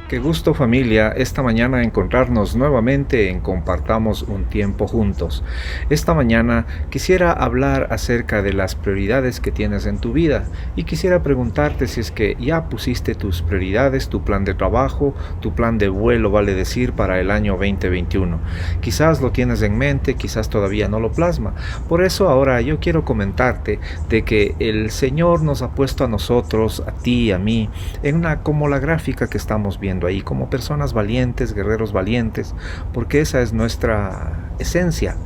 Qué gusto familia, esta mañana encontrarnos nuevamente en Compartamos un tiempo juntos. Esta mañana quisiera hablar acerca de las prioridades que tienes en tu vida y quisiera preguntarte si es que ya pusiste tus prioridades, tu plan de trabajo, tu plan de vuelo, vale decir, para el año 2021. Quizás lo tienes en mente, quizás todavía no lo plasma. Por eso ahora yo quiero comentarte de que el Señor nos ha puesto a nosotros, a ti, a mí, como la gráfica que estamos viendo ahí, como personas valientes, guerreros valientes, porque esa es nuestra esencia.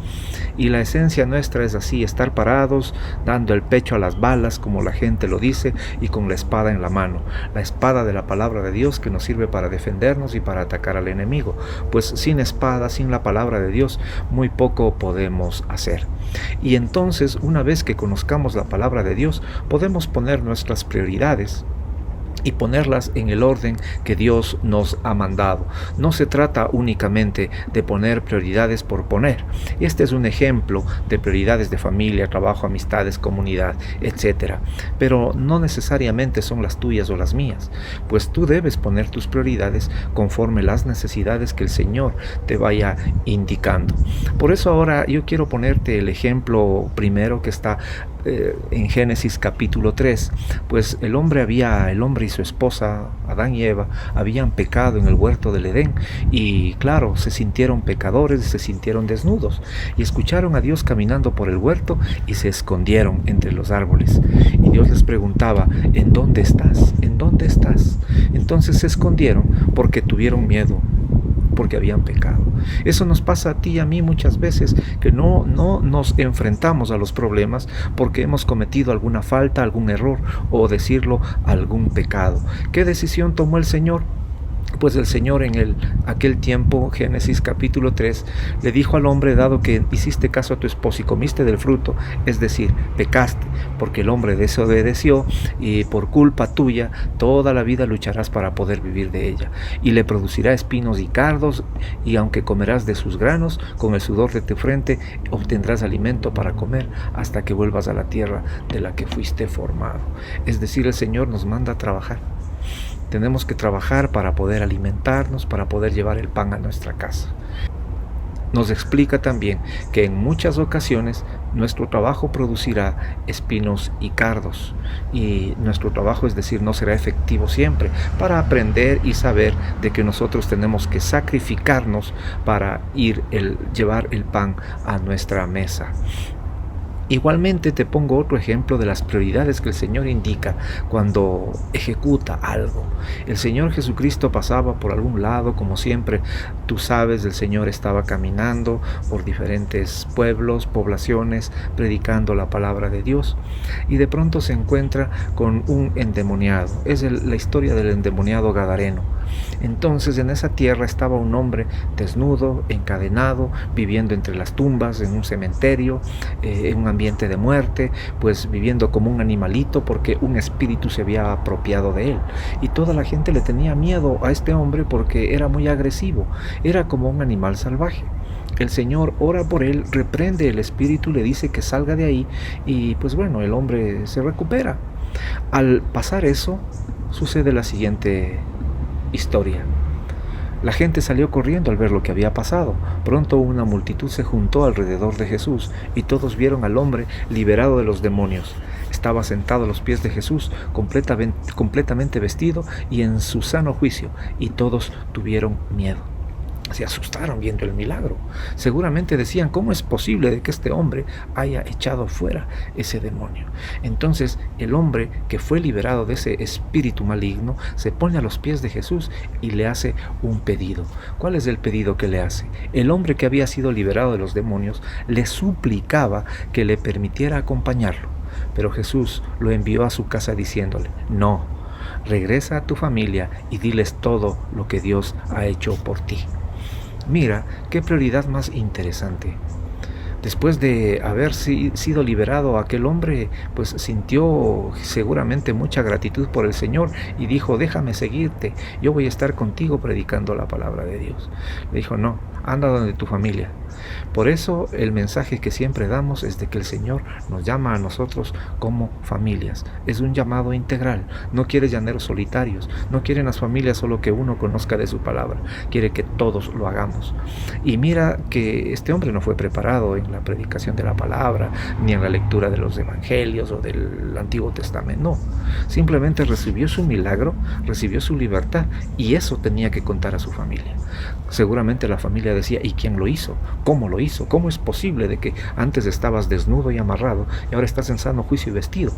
Y la esencia nuestra es así, estar parados, dando el pecho a las balas, como la gente lo dice, y con la espada en la mano. La espada de la palabra de Dios que nos sirve para defendernos y para atacar al enemigo. Pues sin espada, sin la palabra de Dios, muy poco podemos hacer. Y entonces, una vez que conozcamos la palabra de Dios, podemos poner nuestras prioridades y ponerlas en el orden que Dios nos ha mandado. No se trata únicamente de poner prioridades por poner. Este es un ejemplo de prioridades de familia, trabajo, amistades, comunidad, etc. Pero no necesariamente son las tuyas o las mías, pues tú debes poner tus prioridades conforme las necesidades que el Señor te vaya indicando. Por eso ahora yo quiero ponerte el ejemplo primero que está en Génesis capítulo 3, pues el hombre y su esposa, Adán y Eva, habían pecado en el huerto del Edén y claro, se sintieron pecadores, se sintieron desnudos y escucharon a Dios caminando por el huerto y se escondieron entre los árboles. Y Dios les preguntaba, ¿en dónde estás? ¿En dónde estás? Entonces se escondieron porque tuvieron miedo, porque habían pecado. Eso nos pasa a ti y a mí muchas veces, que no nos enfrentamos a los problemas porque hemos cometido alguna falta, algún error o decirlo, algún pecado. ¿Qué decisión tomó el Señor? Pues el Señor en aquel tiempo, Génesis capítulo 3, le dijo al hombre, dado que hiciste caso a tu esposa y comiste del fruto, es decir, pecaste, porque el hombre desobedeció y por culpa tuya toda la vida lucharás para poder vivir de ella. Y le producirá espinos y cardos, y aunque comerás de sus granos, con el sudor de tu frente obtendrás alimento para comer hasta que vuelvas a la tierra de la que fuiste formado. Es decir, el Señor nos manda a trabajar. Tenemos que trabajar para poder alimentarnos, para poder llevar el pan a nuestra casa. Nos explica también que en muchas ocasiones nuestro trabajo producirá espinos y cardos. Y nuestro trabajo, es decir, no será efectivo siempre, para aprender y saber de que nosotros tenemos que sacrificarnos para llevar el pan a nuestra mesa. Igualmente te pongo otro ejemplo de las prioridades que el Señor indica cuando ejecuta algo. El Señor Jesucristo pasaba por algún lado, como siempre, tú sabes, el Señor estaba caminando por diferentes pueblos, poblaciones, predicando la palabra de Dios, y de pronto se encuentra con un endemoniado. Es la historia del endemoniado gadareno. Entonces en esa tierra estaba un hombre desnudo, encadenado, viviendo entre las tumbas, en un cementerio, en un ambiente de muerte, pues viviendo como un animalito porque un espíritu se había apropiado de él. Y toda la gente le tenía miedo a este hombre porque era muy agresivo, era como un animal salvaje. El Señor ora por él, reprende el espíritu, le dice que salga de ahí y pues bueno, el hombre se recupera. Al pasar eso, sucede la siguiente historia. La gente salió corriendo al ver lo que había pasado. Pronto una multitud se juntó alrededor de Jesús y todos vieron al hombre liberado de los demonios. Estaba sentado a los pies de Jesús, completamente vestido y en su sano juicio, y todos tuvieron miedo. Se asustaron viendo el milagro. Seguramente decían, ¿cómo es posible de que este hombre haya echado fuera ese demonio? Entonces el hombre que fue liberado de ese espíritu maligno se pone a los pies de Jesús y le hace un pedido. ¿Cuál es el pedido que le hace? El hombre que había sido liberado de los demonios le suplicaba que le permitiera acompañarlo, pero Jesús lo envió a su casa diciéndole, no, regresa a tu familia y diles todo lo que Dios ha hecho por ti. Mira, qué prioridad más interesante. Después de haber sido liberado, aquel hombre pues sintió seguramente mucha gratitud por el Señor y dijo, déjame seguirte, yo voy a estar contigo predicando la palabra de Dios. Le dijo, no, anda donde tu familia, Por eso el mensaje que siempre damos es de que el Señor nos llama a nosotros como familias. Es un llamado integral. No quiere llaneros solitarios, no quieren las familias solo que uno conozca de su palabra, quiere que todos lo hagamos. Y mira que este hombre no fue preparado en la predicación de la palabra, ni en la lectura de los evangelios o del Antiguo Testamento, no. Simplemente recibió su milagro, recibió su libertad, y eso tenía que contar a su familia. Seguramente la familia decía, ¿y quién lo hizo? ¿Cómo lo hizo? ¿Cómo es posible de que antes estabas desnudo y amarrado y ahora estás en sano juicio y vestido?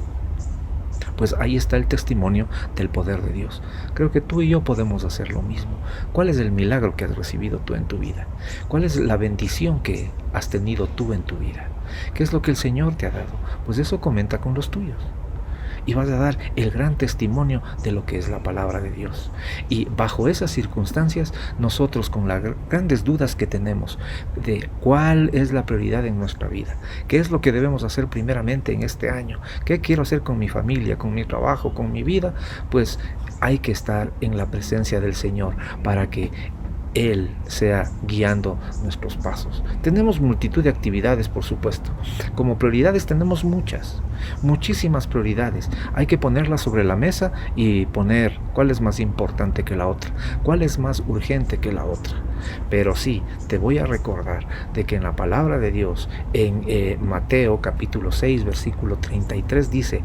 Pues ahí está el testimonio del poder de Dios. Creo que tú y yo podemos hacer lo mismo. ¿Cuál es el milagro que has recibido tú en tu vida? ¿Cuál es la bendición que has tenido tú en tu vida? ¿Qué es lo que el Señor te ha dado? Pues eso comenta con los tuyos. Y vas a dar el gran testimonio de lo que es la palabra de Dios. Y bajo esas circunstancias, nosotros con las grandes dudas que tenemos de cuál es la prioridad en nuestra vida, qué es lo que debemos hacer primeramente en este año, qué quiero hacer con mi familia, con mi trabajo, con mi vida, pues hay que estar en la presencia del Señor para que Él sea guiando nuestros pasos. Tenemos multitud de actividades, por supuesto. Como prioridades tenemos muchísimas prioridades. Hay que ponerlas sobre la mesa y poner cuál es más importante que la otra, cuál es más urgente que la otra. Pero sí, te voy a recordar de que en la palabra de Dios, en Mateo capítulo 6, versículo 33 dice,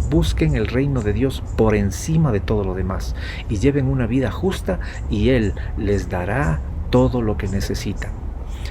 busquen el reino de Dios por encima de todo lo demás y lleven una vida justa y Él les dará todo lo que necesitan.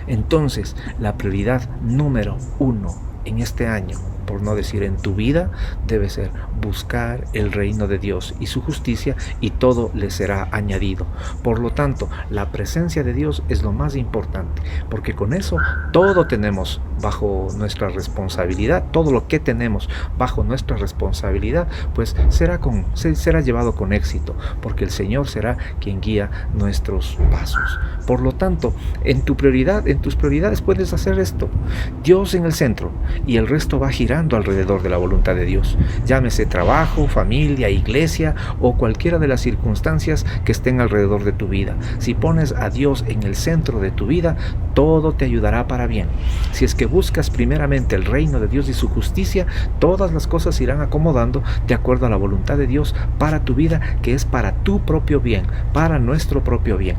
Entonces, la prioridad número 1 en este año, por no decir en tu vida, debe ser buscar el reino de Dios y su justicia, y todo le será añadido. Por lo tanto, la presencia de Dios es lo más importante, porque con eso todo tenemos bajo nuestra responsabilidad, todo lo que tenemos bajo nuestra responsabilidad, pues será llevado con éxito, porque el Señor será quien guía nuestros pasos. Por lo tanto, en tus prioridades puedes hacer esto: Dios en el centro, y el resto va girando alrededor de la voluntad de Dios. Llámese trabajo, familia, iglesia o cualquiera de las circunstancias que estén alrededor de tu vida. Si pones a Dios en el centro de tu vida, todo te ayudará para bien. Si es que buscas primeramente el reino de Dios y su justicia, todas las cosas se irán acomodando de acuerdo a la voluntad de Dios para tu vida, que es para tu propio bien, para nuestro propio bien.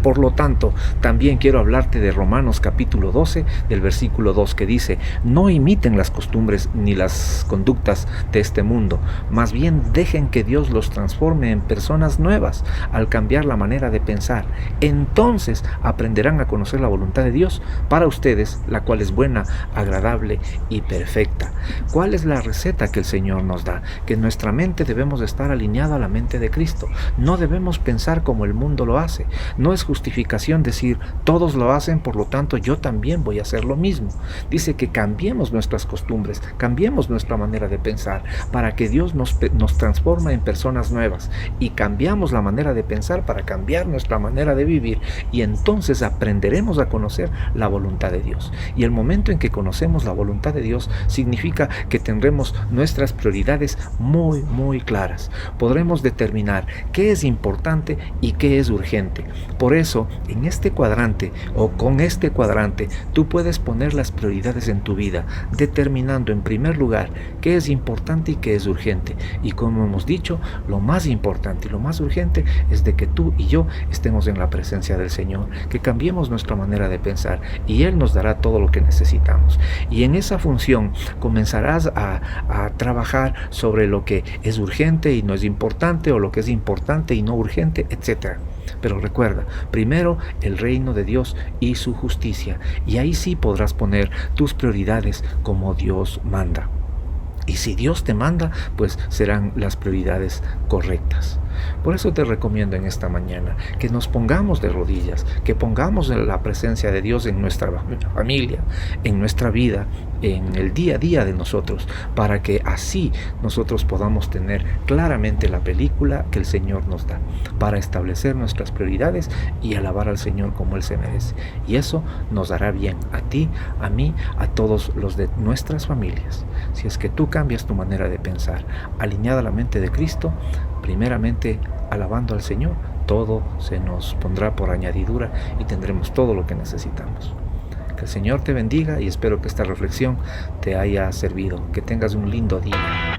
Por lo tanto, también quiero hablarte de Romanos capítulo 12, del versículo 2, que dice: no imiten las costumbres ni las conductas de este mundo, más bien dejen que Dios los transforme en personas nuevas al cambiar la manera de pensar. Entonces aprenderán a conocer la voluntad de Dios para ustedes, la cual es buena, agradable y perfecta. ¿Cuál es la receta que el Señor nos da? Que nuestra mente debemos estar alineada a la mente de Cristo. No debemos pensar como el mundo lo hace. No es justificación decir, todos lo hacen, por lo tanto yo también voy a hacer lo mismo. Dice que cambiemos nuestras costumbres, cambiemos nuestra manera de pensar, para que Dios nos transforme en personas nuevas, y cambiamos la manera de pensar para cambiar nuestra manera de vivir, y entonces aprenderemos a conocer la voluntad de Dios. Y el momento en que conocemos la voluntad de Dios significa que tendremos nuestras prioridades muy claras. Podremos determinar qué es importante y qué es urgente. Por eso, en este cuadrante o con este cuadrante, tú puedes poner las prioridades en tu vida, determinando en primer lugar qué es importante y qué es urgente. Y como hemos dicho, lo más importante y lo más urgente es de que tú y yo estemos en la presencia del Señor, que cambiemos nuestra manera de pensar, y Él nos dará todo lo que necesitamos. Y en esa función comenzarás a trabajar sobre lo que es urgente y no es importante, o lo que es importante y no urgente, etc. Pero recuerda, primero el reino de Dios y su justicia, y ahí sí podrás poner tus prioridades como Dios manda. Y si Dios te manda, pues serán las prioridades correctas. Por eso te recomiendo en esta mañana que nos pongamos de rodillas, que pongamos la presencia de Dios en nuestra familia, en nuestra vida, en el día a día de nosotros, para que así nosotros podamos tener claramente la película que el Señor nos da, para establecer nuestras prioridades y alabar al Señor como Él se merece. Y eso nos hará bien a ti, a mí, a todos los de nuestras familias. Si es que tú cambias tu manera de pensar, alineada a la mente de Cristo, primeramente alabando al Señor, todo se nos pondrá por añadidura y tendremos todo lo que necesitamos. Que el Señor te bendiga y espero que esta reflexión te haya servido. Que tengas un lindo día.